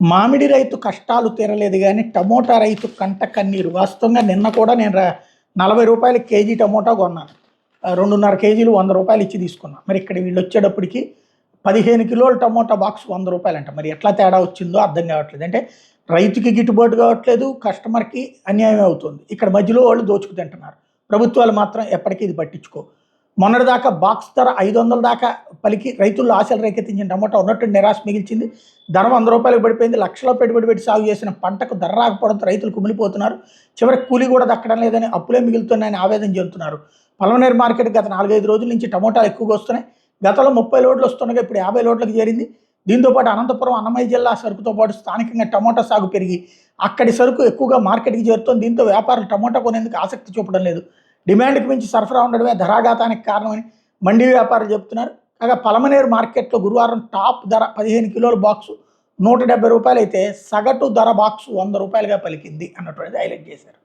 మామిడి రైతు కష్టాలు తీరలేదు గానీ, టమోటా రైతు కంట కన్నీరు. వాస్తవంగా నిన్న కూడా నేను రూ. 40 కేజీ టమోటా కొన్నాను. 2.5 కేజీలు రూ. 100 ఇచ్చి తీసుకున్నా. మరి ఇక్కడ వీళ్ళొచ్చేటప్పటికి 15 కిలోల టమోటా బాక్స్ రూ. 100 మరి ఎట్లా తేడా వచ్చిందో అర్థం కావట్లేదు. అంటే రైతుకి గిట్టుబాటు కావట్లేదు, కస్టమర్‌కి అన్యాయం అవుతుంది. ఇక్కడ మధ్యలో వాళ్ళు దోచుకు తింటున్నారు. ప్రభుత్వాలు మాత్రం ఎప్పటికీ ఇది పట్టించుకోవు. మొన్నటిదాకా బాక్స్ ధర 500 దాకా పలికి రైతుల్లో ఆశలు రేకెత్తించిన టమోటా ఉన్నట్టు నిరాశ మిగిల్చింది. ధర రూ. 100 పడిపోయింది. లక్షల పెట్టుబడి పెట్టి సాగు చేసిన పంటకు ధర రాకపోవడంతో రైతులు కుమిలిపోతున్నారు. చివరికి కూలీ కూడా దక్కడం లేదని, అప్పులే మిగులుతున్నాయని ఆవేదన చెందుతున్నారు. పలమనేరు మార్కెట్ గత 4-5 రోజుల నుంచి టమోటాలు ఎక్కువగా వస్తున్నాయి. గతంలో 30 లోడ్లు వస్తుండగా ఇప్పుడు 50 లోడ్లకు చేరింది. దీంతోపాటు అనంతపురం, అన్నమయ్య జిల్లా సరుకుతో పాటు స్థానికంగా టమోటా సాగు పెరిగి అక్కడి సరుకు ఎక్కువగా మార్కెట్కి చేరుతోంది. దీంతో వ్యాపారులు టమోటా కొనేందుకు ఆసక్తి చూపడం లేదు. డిమాండ్కి మించి సరఫరా ఉండడమే ధరాఘాతానికి కారణమని మండీ వ్యాపారులు చెబుతున్నారు. కాగా పలమనేరు మార్కెట్లో గురువారం టాప్ ధర 15 కిలోల బాక్సు రూ. 170 అయితే సగటు ధర బాక్సు రూ. 100గా పలికింది అన్నటువంటిది హైలైట్ చేశారు.